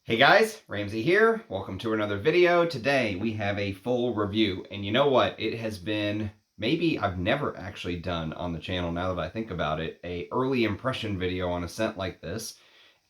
Hey guys, Ramsey here. Welcome to another video. Today we have a full review, and you know what? It has been, maybe I've never actually done on the channel, now that I think about it, a early impression video on a scent like this,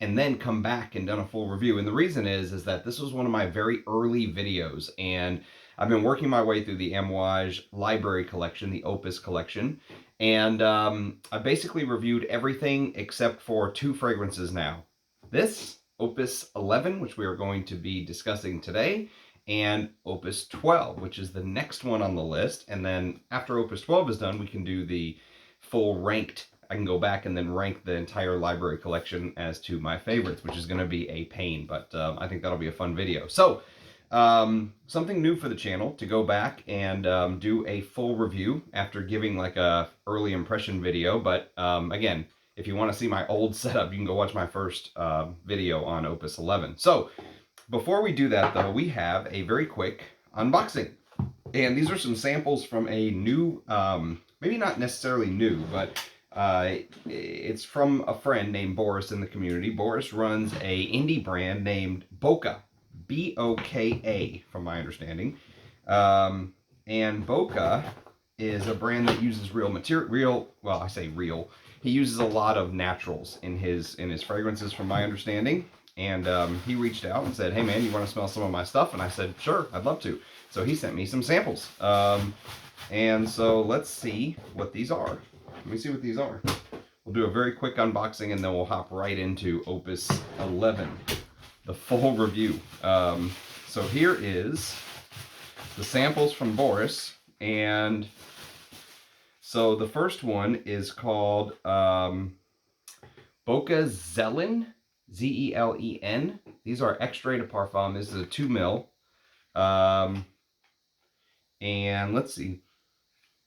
and then come back and done a full review. And the reason is that this was one of my very early videos, and I've been working my way through the Amouage Library Collection, the Opus Collection, and I basically reviewed everything except for two fragrances now. This Opus 11, which we are going to be discussing today, and Opus 12, which is the next one on the list. And then after Opus 12 is done, we can do the full ranked. I can go back and then rank the entire library collection as to my favorites, which is going to be a pain, but I think that'll be a fun video. So, something new for the channel, to go back and do a full review after giving like a early impression video. But again, if you want to see my old setup, you can go watch my first video on Opus 11. So, before we do that, though, we have a very quick unboxing. And these are some samples from a new, maybe not necessarily new, but it's from a friend named Boris in the community. Boris runs a indie brand named Boka, B-O-K-A, from my understanding. And Boka is a brand that uses real material, well, I say real. He uses a lot of naturals in his fragrances, from my understanding. And he reached out and said, "Hey man, you want to smell some of my stuff?" And I said, "Sure, I'd love to." So he sent me some samples. And so let's see what these are. Let me see what these are. We'll do a very quick unboxing, and then we'll hop right into Opus 11, the full review. So here is the samples from Boris. And so the first one is called Boka Zelen, Z-E-L-E-N. These are extrait de parfum. This is a 2 ml. And let's see.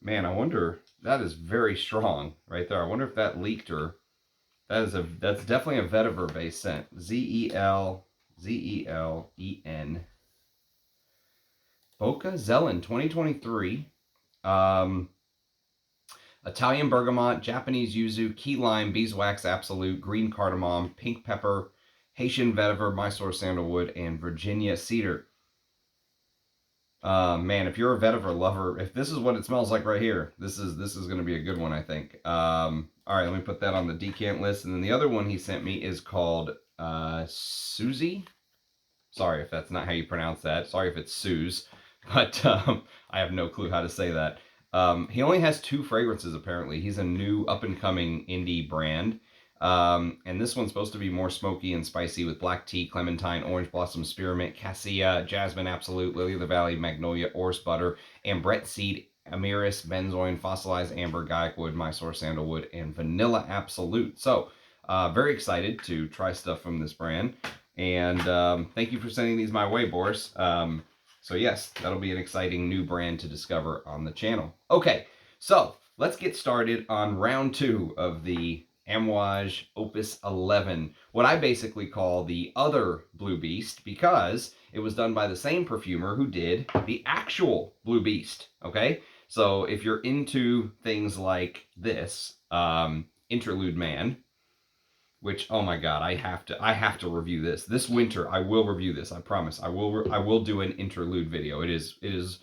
Man, I wonder, that is very strong right there. I wonder if that leaked, or that's definitely a vetiver based scent. Z-E-L-E-N. Boka Zelen 2023. Italian bergamot, Japanese yuzu, key lime, beeswax absolute, green cardamom, pink pepper, Haitian vetiver, Mysore sandalwood, and Virginia cedar. Man, if you're a vetiver lover, if this is what it smells like right here, this is going to be a good one, I think. All right, let me put that on the decant list. And then the other one he sent me is called Suzy. Sorry if that's not how you pronounce that. Sorry if it's Suze, but I have no clue how to say that. He only has 2 fragrances, apparently. He's a new up-and-coming indie brand. And this one's supposed to be more smoky and spicy with black tea, clementine, orange blossom, spearmint, cassia, jasmine absolute, lily of the valley, magnolia, orris butter, ambret seed, amyris, benzoin, fossilized amber, gaiac wood, Mysore sandalwood, and vanilla absolute. So, very excited to try stuff from this brand. And thank you for sending these my way, Boris. So yes, that'll be an exciting new brand to discover on the channel. Okay, so let's get started on round 2 of the Amouage Opus 11, what I basically call the other Blue Beast, because it was done by the same perfumer who did the actual Blue Beast, okay? So if you're into things like this, Interlude Man, which, oh my god, I have to review this. This winter, I will review this, I promise. I will do an interlude video. It is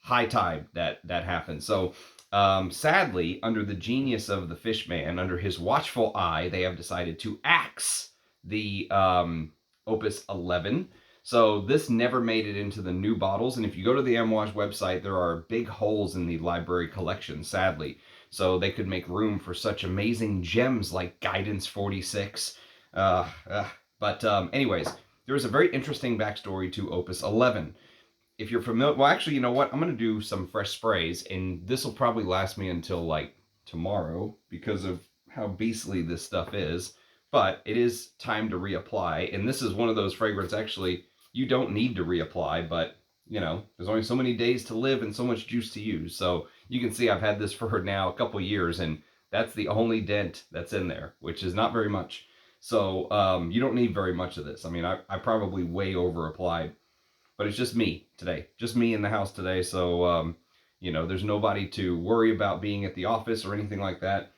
high time that happens. So, sadly, under the genius of the Fishman, under his watchful eye, they have decided to axe the Opus 11. So this never made it into the new bottles. And if you go to the Amouage website, there are big holes in the library collection, sadly. So they could make room for such amazing gems like Guidance 46. Anyways, there is a very interesting backstory to Opus 11. If you're familiar, well, actually, you know what? I'm going to do some fresh sprays, and this will probably last me until, like, tomorrow because of how beastly this stuff is. But it is time to reapply, and this is one of those fragrances, actually, you don't need to reapply, but, you know, there's only so many days to live and so much juice to use. So you can see I've had this for now a couple years, and that's the only dent that's in there, which is not very much. So you don't need very much of this. I mean, I probably way over applied. But it's just me today. Just me in the house today. So, you know, there's nobody to worry about being at the office or anything like that.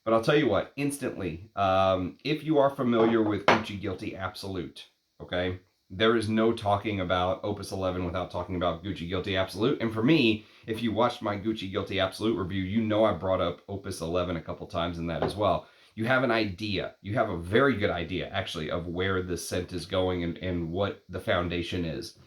But I'll tell you what, instantly, if you are familiar with Gucci Guilty Absolute, okay? There is no talking about Opus 11 without talking about Gucci Guilty Absolute. And for me, if you watched my Gucci Guilty Absolute review, you know I brought up Opus 11 a couple times in that as well. You have an idea. You have a very good idea, actually, of where this scent is going and what the foundation is.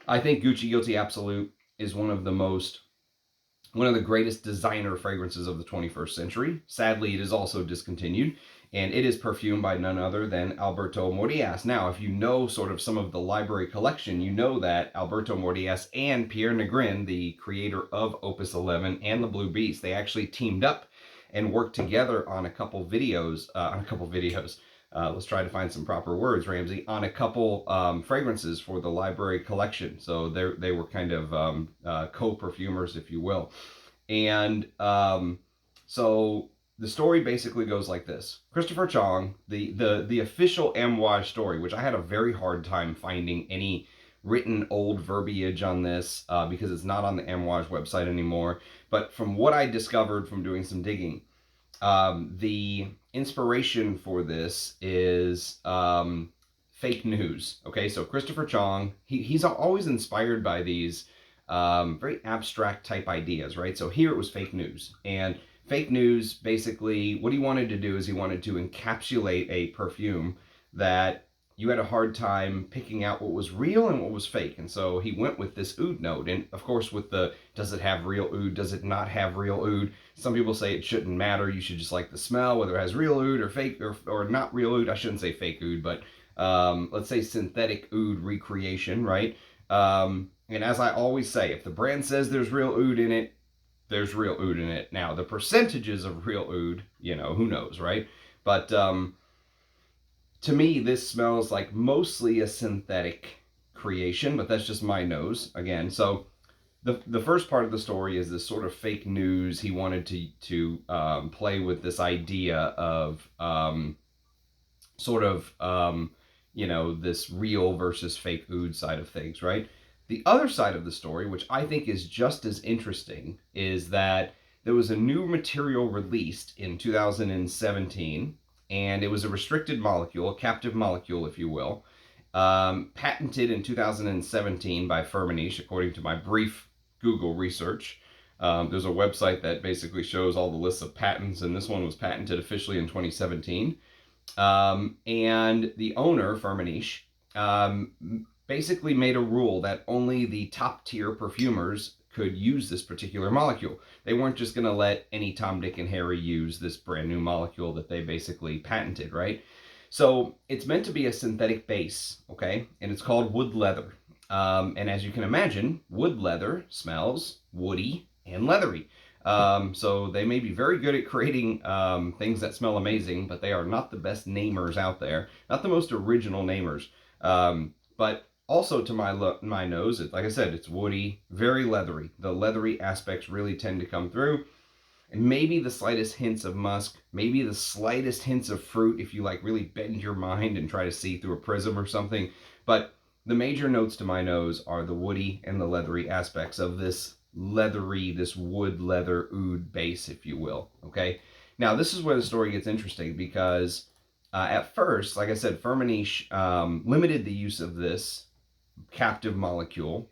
I think Gucci Guilty Absolute is one of the greatest designer fragrances of the 21st century. Sadly, it is also discontinued, and it is perfumed by none other than Alberto Morillas. Now, if you know sort of some of the library collection, you know that Alberto Morillas and Pierre Negrin, the creator of Opus 11 and the Blue Beast, they actually teamed up and worked together on a couple videos, let's try to find some proper words, Ramsey, on a couple fragrances for the library collection. So they were kind of co-perfumers, if you will. And so the story basically goes like this. Christopher Chong, the official Amouage story, which I had a very hard time finding any written old verbiage on this because it's not on the Amouage website anymore. But from what I discovered from doing some digging, the inspiration for this is fake news. Okay, so Christopher Chong, he's always inspired by these very abstract type ideas, right? So here it was fake news. And fake news, basically, what he wanted to do is he wanted to encapsulate a perfume that you had a hard time picking out what was real and what was fake. And so he went with this oud note. And of course, with the, does it have real oud? Does it not have real oud? Some people say it shouldn't matter. You should just like the smell, whether it has real oud or fake or not real oud. I shouldn't say fake oud, but let's say synthetic oud recreation, right? And as I always say, if the brand says there's real oud in it, there's real oud in it. Now, the percentages of real oud, you know, who knows, right? But to me, this smells like mostly a synthetic creation, but that's just my nose, again. So the first part of the story is this sort of fake news. He wanted to play with this idea of you know, this real versus fake oud side of things, right? The other side of the story, which I think is just as interesting, is that there was a new material released in 2017, and it was a restricted molecule, a captive molecule, if you will, patented in 2017 by Firmenich, according to my brief Google research. There's a website that basically shows all the lists of patents, and this one was patented officially in 2017. And the owner, Firmenich, basically made a rule that only the top tier perfumers could use this particular molecule. They weren't just going to let any Tom, Dick, and Harry use this brand new molecule that they basically patented, right? So it's meant to be a synthetic base, okay? And it's called wood leather. And as you can imagine, wood leather smells woody and leathery. So they may be very good at creating things that smell amazing, but they are not the best namers out there, not the most original namers. But also to my nose, like I said, it's woody, very leathery. The leathery aspects really tend to come through. And maybe the slightest hints of musk, maybe the slightest hints of fruit if you like really bend your mind and try to see through a prism or something. But the major notes to my nose are the woody and the leathery aspects of this leathery, this wood leather oud base, if you will. Okay. Now this is where the story gets interesting because at first, like I said, Firmenich limited the use of this captive molecule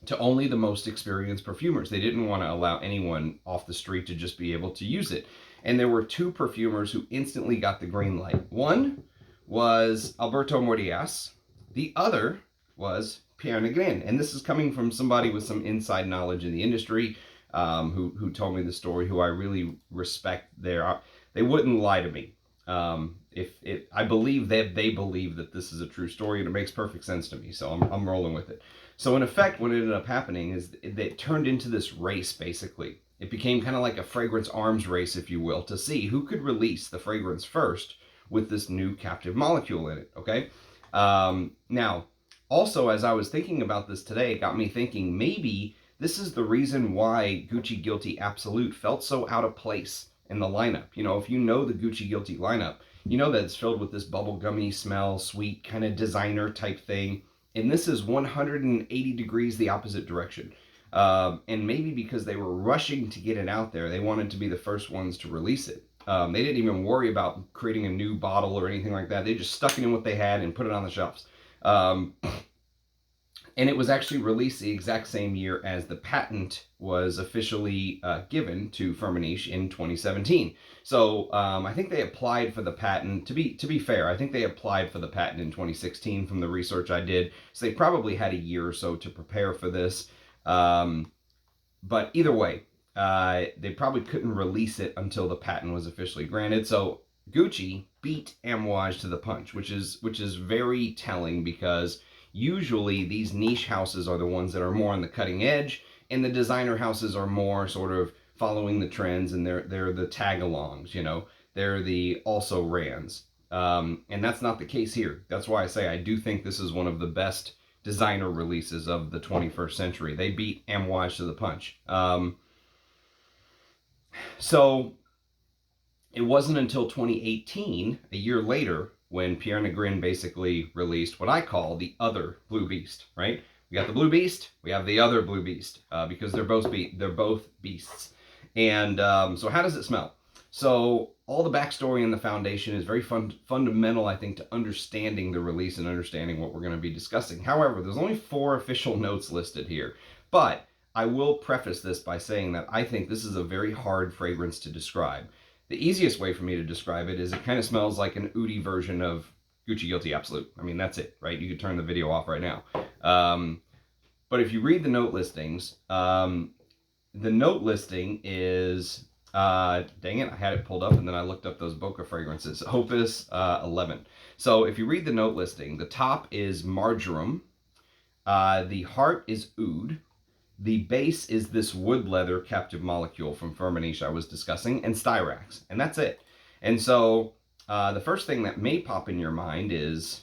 to only the most experienced perfumers. They didn't want to allow anyone off the street to just be able to use it. And there were two perfumers who instantly got the green light. One was Alberto Morillas. The other was Pierre Negrin. And this is coming from somebody with some inside knowledge in the industry who told me the story, who I really respect. They wouldn't lie to me. I believe that they believe that this is a true story, and it makes perfect sense to me, so I'm rolling with it. So in effect, what ended up happening is it turned into this race, basically. It became kind of like a fragrance arms race, if you will, to see who could release the fragrance first with this new captive molecule in it, okay? Now, also, as I was thinking about this today, it got me thinking maybe this is the reason why Gucci Guilty Absolute felt so out of place in the lineup. You know, if you know the Gucci Guilty lineup, you know that it's filled with this bubblegummy smell, sweet kind of designer type thing. And this is 180 degrees the opposite direction. And maybe because they were rushing to get it out there, they wanted to be the first ones to release it. They didn't even worry about creating a new bottle or anything like that. They just stuck it in what they had and put it on the shelves. And it was actually released the exact same year as the patent was officially given to Firmenich in 2017. So I think they applied for the patent. To be fair, I think they applied for the patent in 2016 from the research I did. So they probably had a year or so to prepare for this. But either way, they probably couldn't release it until the patent was officially granted. So Gucci beat Amouage to the punch, which is very telling, because usually these niche houses are the ones that are more on the cutting edge, and the designer houses are more sort of following the trends, and they're the tag-alongs, you know, they're the also rans. And that's not the case here. That's why I say I do think this is one of the best designer releases of the 21st century. They beat Amouage to the punch. So it wasn't until 2018, a year later, when Pierre Negrin basically released what I call the other Blue Beast, right? We got the Blue Beast, we have the other Blue Beast, because they're both beasts. And so how does it smell? So all the backstory and the foundation is very fundamental, I think, to understanding the release and understanding what we're going to be discussing. However, there's only 4 official notes listed here, but I will preface this by saying that I think this is a very hard fragrance to describe. The easiest way for me to describe it is it kind of smells like an oudi version of Gucci Guilty Absolute. I mean, that's it, right? You could turn the video off right now. But if you read the note listings, the note listing is, dang it, I had it pulled up and then I looked up those bokeh fragrances. Opus 11. So if you read the note listing, the top is marjoram, the heart is oud, the base is this wood leather captive molecule from Firmenich I was discussing, and styrax, and that's it. And so the first thing that may pop in your mind is,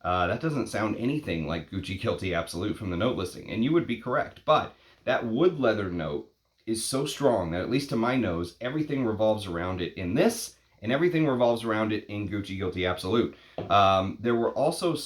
that doesn't sound anything like Gucci Guilty Absolute from the note listing, and you would be correct. But that wood leather note is so strong that, at least to my nose, everything revolves around it in this, and everything revolves around it in Gucci Guilty Absolute. There were also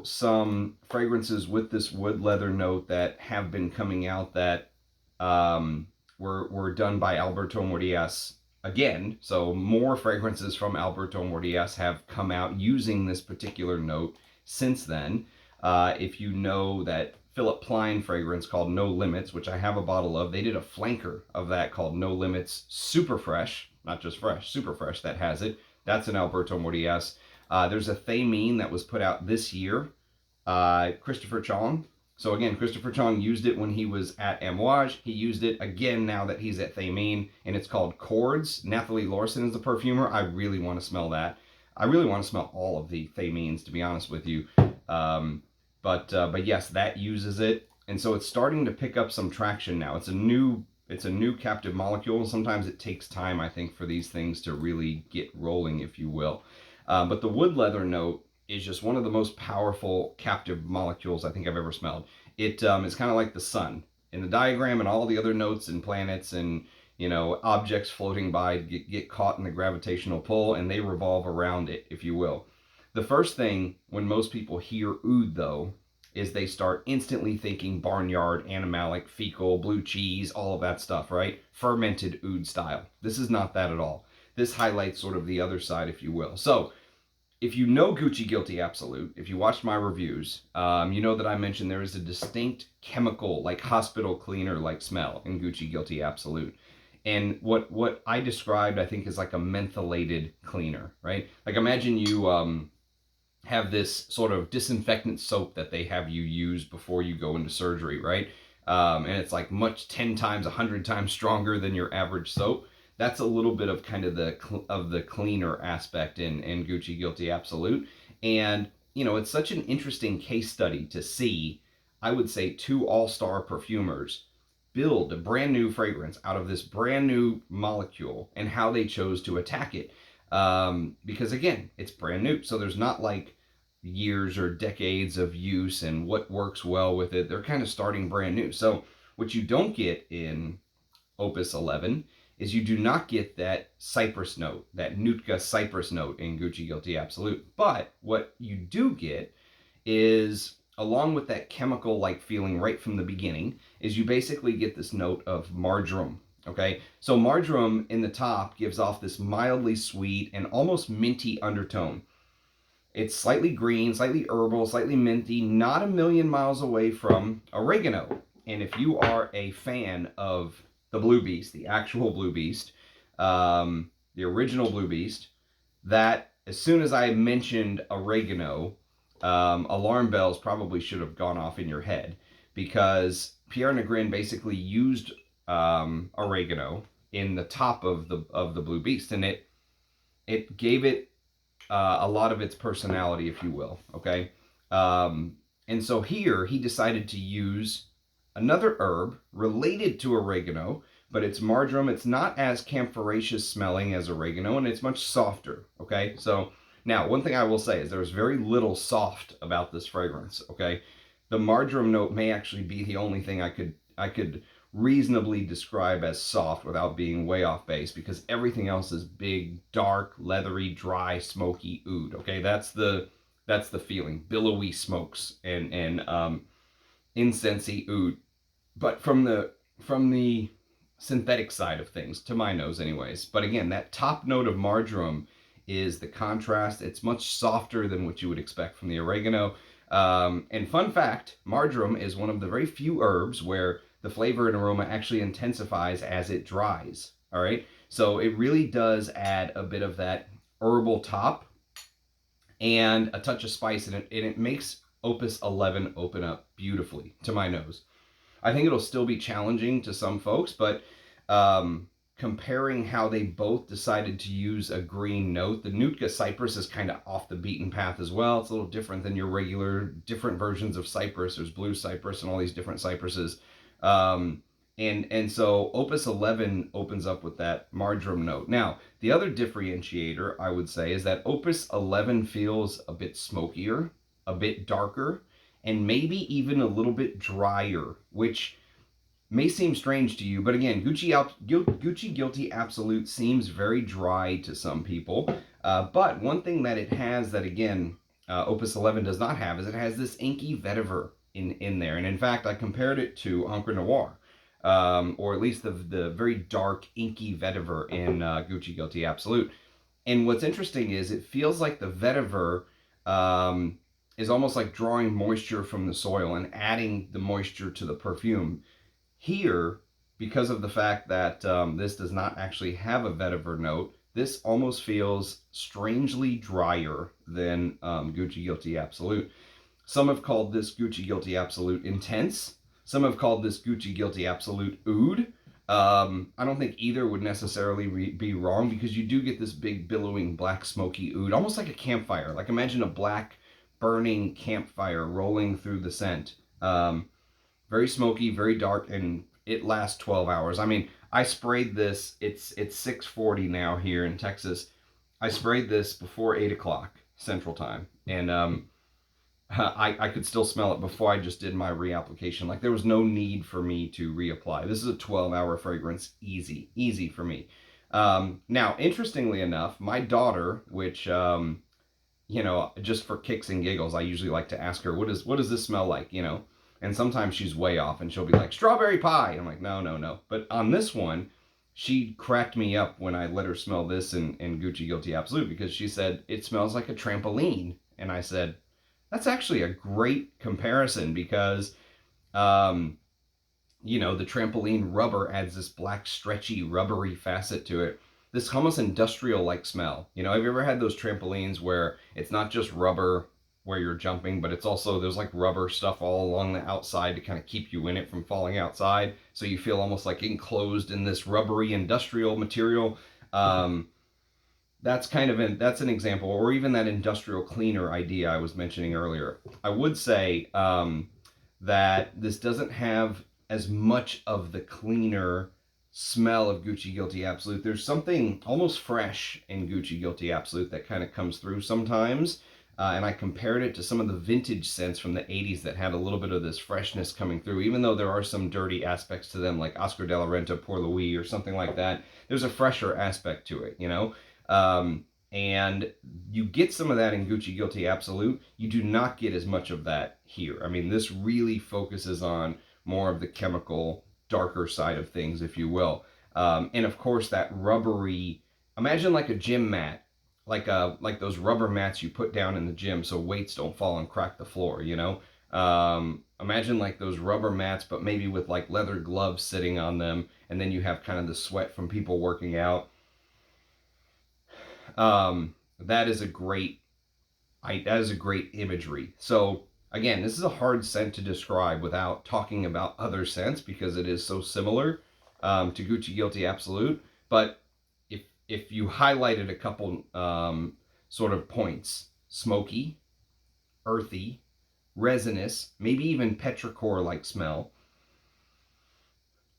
some fragrances with this wood leather note that have been coming out that were done by Alberto Mordias again. So more fragrances from Alberto Mordias have come out using this particular note since then. If you know that Philip Plein fragrance called No Limits, which I have a bottle of, they did a flanker of that called No Limits Super Fresh, not just fresh, super fresh, that has it. That's an Alberto Mordias. There's a Thamine that was put out this year, Christopher Chong. So again, Christopher Chong used it when he was at Amouage. He used it again now that he's at Thamine, and it's called Chords. Nathalie Lorson is the perfumer. I really want to smell that. I really want to smell all of the Thamines, to be honest with you. But yes, that uses it, and so it's starting to pick up some traction now. It's a new captive molecule. Sometimes it takes time, I think, for these things to really get rolling, if you will. But the wood leather note is just one of the most powerful captive molecules I think I've ever smelled. It's kind of like the sun in the diagram, and all the other notes and planets and, you know, objects floating by get caught in the gravitational pull, and they revolve around it, if you will. The first thing when most people hear oud, though, is they start instantly thinking barnyard, animalic, fecal, blue cheese, all of that stuff, right? Fermented oud style. This is not that at all. This highlights sort of the other side, if you will. So if you know Gucci Guilty Absolute, if you watched my reviews, you know that I mentioned there is a distinct chemical, like hospital cleaner-like smell in Gucci Guilty Absolute. And what I described, I think, is like a mentholated cleaner, right? Like imagine you have this sort of disinfectant soap that they have you use before you go into surgery, right? And it's like 10 times, 100 times stronger than your average soap. That's a little bit of kind of the cleaner aspect in Gucci Guilty Absolute. And, you know, it's such an interesting case study to see, I would say, 2 all-star perfumers build a brand new fragrance out of this brand new molecule and how they chose to attack it. Because again, it's brand new. So there's not like years or decades of use and what works well with it. They're kind of starting brand new. So what you don't get in Opus 11 is you do not get that cypress note, that Nootka cypress note in Gucci Guilty Absolute. But what you do get is, along with that chemical-like feeling right from the beginning, is you basically get this note of marjoram. Okay, so marjoram in the top gives off this mildly sweet and almost minty undertone. It's slightly green, slightly herbal, slightly minty, not a million miles away from oregano. And if you are a fan of the Blue Beast, the actual Blue Beast, the original Blue Beast, that as soon as I mentioned oregano, alarm bells probably should have gone off in your head, because Pierre Negrin basically used oregano in the top of the Blue Beast, and it gave it a lot of its personality, if you will. Okay, and so here he decided to use another herb related to oregano, but it's marjoram. It's not as camphoraceous smelling as oregano, and it's much softer. Okay, so now one thing I will say is there's very little soft about this fragrance. Okay, the marjoram note may actually be the only thing I could reasonably describe as soft without being way off base, because everything else is big, dark, leathery, dry, smoky oud. Okay, that's the feeling. Billowy smokes and incensey oud. But from the synthetic side of things, to my nose anyways. But again, that top note of marjoram is the contrast. It's much softer than what you would expect from the oregano. And fun fact, marjoram is one of the very few herbs where the flavor and aroma actually intensifies as it dries. All right, so it really does add a bit of that herbal top and a touch of spice, and it makes Opus 11 open up beautifully to my nose. I think it'll still be challenging to some folks, but comparing how they both decided to use a green note, the Nootka cypress is kind of off the beaten path as well. It's a little different than your regular, different versions of cypress. There's blue cypress and all these different cypresses. And so Opus 11 opens up with that marjoram note. Now, the other differentiator, I would say, is that Opus 11 feels a bit smokier, a bit darker, and maybe even a little bit drier, which may seem strange to you. But again, Gucci Guilty Absolute seems very dry to some people. But one thing that it has that, again, Opus 11 does not have is it has this inky vetiver in there. And in fact, I compared it to Encre Noire, or at least the very dark inky vetiver in Gucci Guilty Absolute. And what's interesting is it feels like the vetiver is almost like drawing moisture from the soil and adding the moisture to the perfume. Here, because of the fact that this does not actually have a vetiver note, this almost feels strangely drier than Gucci Guilty Absolute. Some have called this Gucci Guilty Absolute intense. Some have called this Gucci Guilty Absolute oud. I don't think either would necessarily be wrong, because you do get this big billowing black smoky oud, almost like a campfire. Like imagine a black burning campfire rolling through the scent. Very smoky, very dark, and it lasts 12 hours. I mean, I sprayed this, it's 6:40 now here in Texas. I sprayed this before 8 o'clock Central Time, and I could still smell it before I just did my reapplication. Like there was no need for me to reapply. This is a 12-hour fragrance, easy for me. Now, interestingly enough, my daughter, which you know, just for kicks and giggles, I usually like to ask her, what does this smell like, you know? And sometimes she's way off and she'll be like, strawberry pie. And I'm like, no. But on this one, she cracked me up when I let her smell this in Gucci Guilty Absolute, because she said, it smells like a trampoline. And I said, that's actually a great comparison, because, you know, the trampoline rubber adds this black, stretchy, rubbery facet to it. This almost industrial-like smell. You know, have you ever had those trampolines where it's not just rubber where you're jumping, but it's also, there's like rubber stuff all along the outside to kind of keep you in it from falling outside, so you feel almost like enclosed in this rubbery industrial material. That's an example, or even that industrial cleaner idea I was mentioning earlier. I would say that this doesn't have as much of the cleaner smell of Gucci Guilty Absolute. There's something almost fresh in Gucci Guilty Absolute that kind of comes through sometimes. And I compared it to some of the vintage scents from the 80s that had a little bit of this freshness coming through, even though there are some dirty aspects to them, like Oscar de la Renta Pour Louis or something like that. There's a fresher aspect to it, you know? And you get some of that in Gucci Guilty Absolute. You do not get as much of that here. I mean, this really focuses on more of the chemical, darker side of things, if you will. And of course that rubbery, imagine like a gym mat, like those rubber mats you put down in the gym so weights don't fall and crack the floor, you know? Imagine like those rubber mats, but maybe with like leather gloves sitting on them, and then you have kind of the sweat from people working out. That is a great, that is a great imagery. So again, this is a hard scent to describe without talking about other scents because it is so similar to Gucci Guilty Absolute. But if you highlighted a couple sort of points, smoky, earthy, resinous, maybe even petrichor-like smell,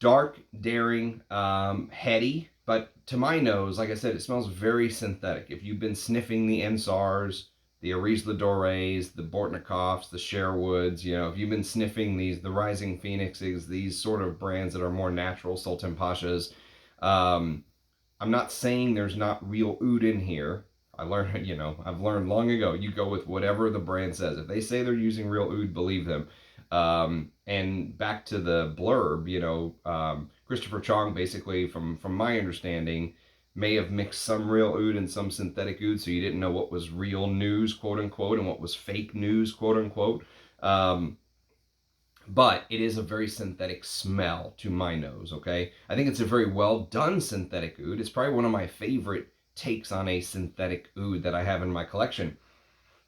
dark, daring, heady, but to my nose, like I said, it smells very synthetic. If you've been sniffing the Ensars, the Aries Ladores, the Bortnikoffs, the Sherwoods, you know, if you've been sniffing these, the Rising Phoenixes, these sort of brands that are more natural, Sultan Pashas, I'm not saying there's not real oud in here. I learned, you know, I've learned long ago, you go with whatever the brand says. If they say they're using real oud, believe them. And back to the blurb, you know, Christopher Chong basically, from my understanding, may have mixed some real oud and some synthetic oud, so you didn't know what was real news, quote unquote, and what was fake news, quote unquote. But it is a very synthetic smell to my nose, okay? I think it's a very well done synthetic oud. It's probably one of my favorite takes on a synthetic oud that I have in my collection.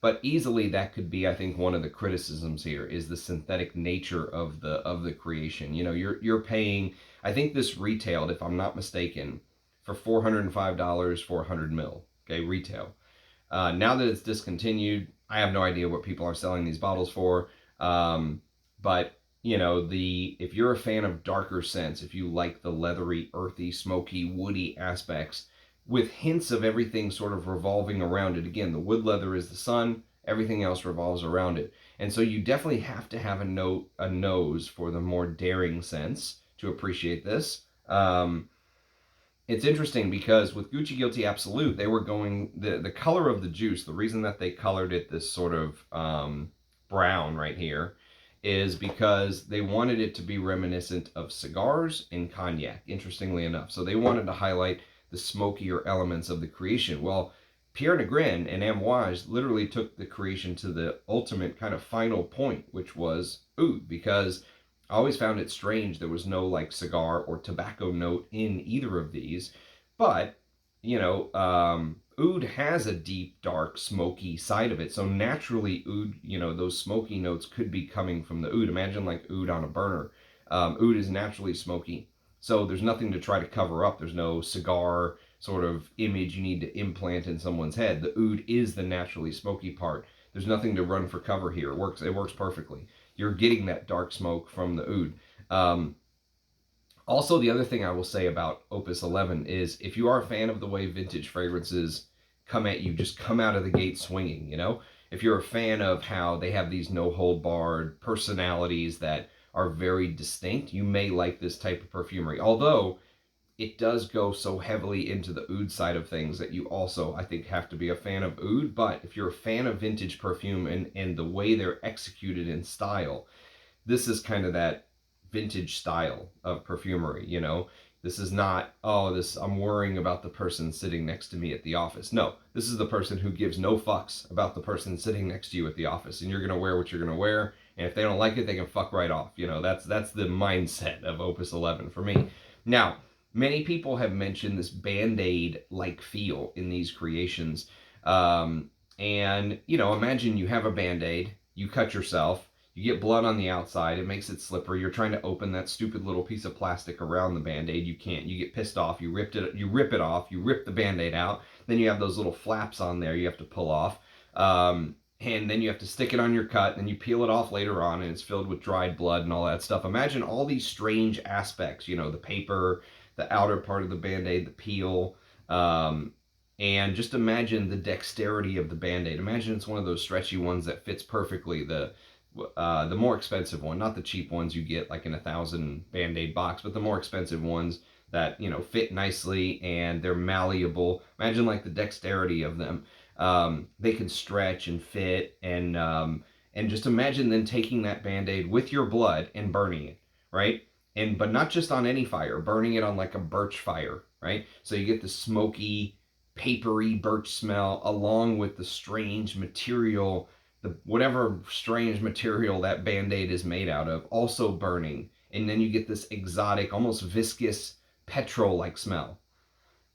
But easily that could be, I think, one of the criticisms here is the synthetic nature of the creation. You know, you're paying, I think this retailed, if I'm not mistaken, for $405 for 100 ml, okay, retail. Now that it's discontinued, I have no idea what people are selling these bottles for. But you know, if you're a fan of darker scents, if you like the leathery, earthy, smoky, woody aspects, with hints of everything sort of revolving around it. Again, the wood leather is the sun, everything else revolves around it. And so you definitely have to have a nose for the more daring scents to appreciate this. It's interesting because with Gucci Guilty Absolute, they were going, the color of the juice, the reason that they colored it this sort of brown right here, is because they wanted it to be reminiscent of cigars and cognac, interestingly enough. So they wanted to highlight the smokier elements of the creation. Well, Pierre Negrin and Amouage literally took the creation to the ultimate kind of final point, which was oud, because I always found it strange there was no like cigar or tobacco note in either of these. But, you know, oud has a deep, dark, smoky side of it. So naturally, oud, you know, those smoky notes could be coming from the oud. Imagine like oud on a burner. Oud is naturally smoky. So there's nothing to try to cover up. There's no cigar sort of image you need to implant in someone's head. The oud is the naturally smoky part. There's nothing to run for cover here. It works perfectly. You're getting that dark smoke from the oud. Also, the other thing I will say about Opus 11 is if you are a fan of the way vintage fragrances come at you, just come out of the gate swinging, you know? If you're a fan of how they have these no-hold-barred personalities that are very distinct, you may like this type of perfumery. Although it does go so heavily into the oud side of things that you also, I think, have to be a fan of oud. But if you're a fan of vintage perfume and the way they're executed in style, this is kind of that vintage style of perfumery, you know? This is not, oh, I'm worrying about the person sitting next to me at the office. No, this is the person who gives no fucks about the person sitting next to you at the office, and you're going to wear what you're going to wear. And if they don't like it, they can fuck right off. You know, that's the mindset of Opus 11 for me. Now, many people have mentioned this Band-Aid-like feel in these creations. And, you know, imagine you have a Band-Aid, you cut yourself, you get blood on the outside, it makes it slippery, you're trying to open that stupid little piece of plastic around the Band-Aid, you can't, you get pissed off, you rip it off, you rip the Band-Aid out, then you have those little flaps on there you have to pull off. And then you have to stick it on your cut, and you peel it off later on, and it's filled with dried blood and all that stuff. Imagine all these strange aspects, you know, the paper, the outer part of the Band-Aid, the peel, and just imagine the dexterity of the Band-Aid. Imagine it's one of those stretchy ones that fits perfectly, the more expensive one, not the cheap ones you get like in 1,000 Band-Aid box, but the more expensive ones that, you know, fit nicely and they're malleable. Imagine like the dexterity of them. They can stretch and fit, and just imagine then taking that Band-Aid with your blood and burning it, right? but not just on any fire, burning it on like a birch fire, right? So you get the smoky, papery birch smell along with the strange material, whatever strange material that Band-Aid is made out of, also burning. And then you get this exotic, almost viscous, petrol-like smell.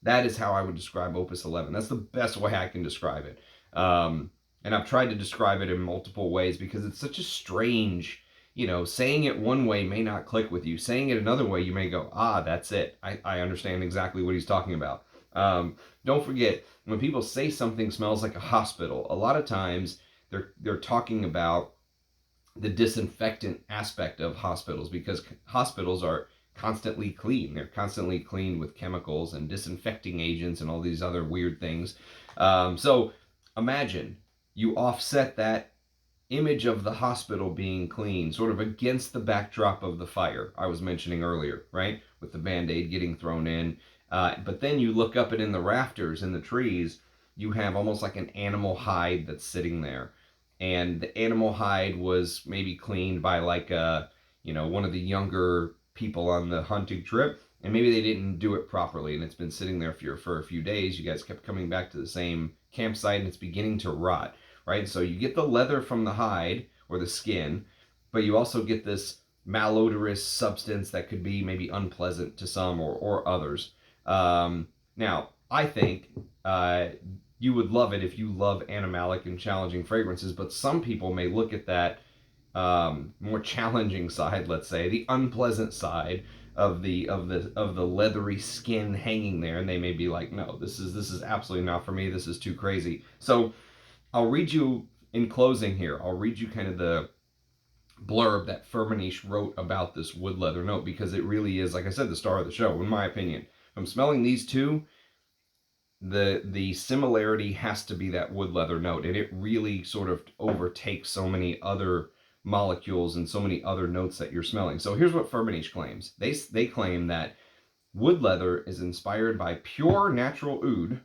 That is how I would describe Opus 11. That's the best way I can describe it. And I've tried to describe it in multiple ways because it's such a strange, saying it one way may not click with you. Saying it another way, you may go, that's it. I understand exactly what he's talking about. Don't forget, when people say something smells like a hospital, a lot of times they're talking about the disinfectant aspect of hospitals, because hospitals are constantly clean. They're constantly cleaned with chemicals and disinfecting agents and all these other weird things. So imagine you offset that image of the hospital being clean sort of against the backdrop of the fire I was mentioning earlier, right? With the Band-Aid getting thrown in. But then you look up and in the rafters in the trees, you have almost like an animal hide that's sitting there. And the animal hide was maybe cleaned by like one of the younger people on the hunting trip, and maybe they didn't do it properly, and it's been sitting there for a few days. You guys kept coming back to the same campsite, and it's beginning to rot, right? So you get the leather from the hide or the skin, but you also get this malodorous substance that could be maybe unpleasant to some or others. Now, I think you would love it if you love animalic and challenging fragrances, but some people may look at that more challenging side, let's say, the unpleasant side of the leathery skin hanging there, and they may be like, no, this is absolutely not for me. This is too crazy. So I'll read you in closing here. I'll read you kind of the blurb that Firmenich wrote about this wood leather note, because it really is, like I said, the star of the show, in my opinion. From smelling these two, the similarity has to be that wood leather note, and it really sort of overtakes so many other molecules and so many other notes that you're smelling. So here's what Firmenich claims. They claim that wood leather is inspired by pure natural oud.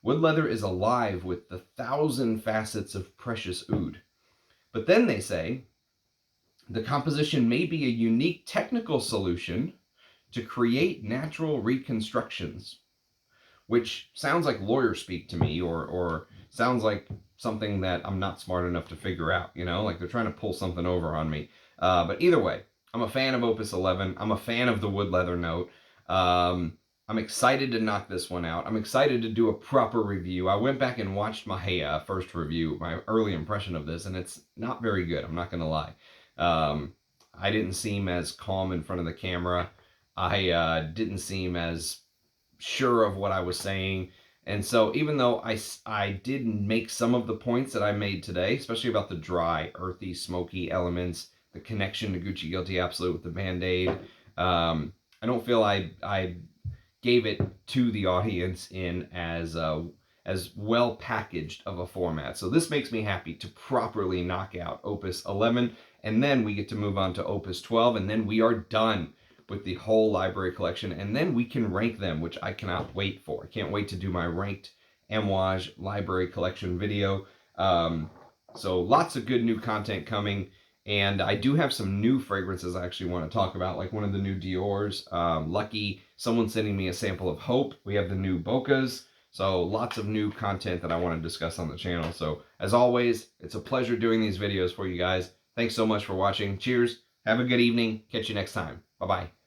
Wood leather is alive with the 1,000 facets of precious oud. But then they say the composition may be a unique technical solution to create natural reconstructions, which sounds like lawyer speak to me, or sounds like something that I'm not smart enough to figure out, like they're trying to pull something over on me. But either way, I'm a fan of Opus 11. I'm a fan of the wood leather note. I'm excited to knock this one out. I'm excited to do a proper review. I went back and watched my first review, my early impression of this, and it's not very good. I'm not going to lie. I didn't seem as calm in front of the camera. I didn't seem as sure of what I was saying. And so even though I did make some of the points that I made today, especially about the dry, earthy, smoky elements, the connection to Gucci Guilty Absolute with the Band-Aid, I don't feel I gave it to the audience in as well packaged of a format. So this makes me happy to properly knock out Opus 11, and then we get to move on to Opus 12, and then we are done with the whole library collection, and then we can rank them, which I cannot wait for. I can't wait to do my ranked Amouage library collection video. So lots of good new content coming, and I do have some new fragrances I actually want to talk about, like one of the new Dior's, Lucky, someone sending me a sample of Hope. We have the new Bocas, so lots of new content that I want to discuss on the channel. So as always, it's a pleasure doing these videos for you guys. Thanks so much for watching. Cheers. Have a good evening. Catch you next time. Bye-bye.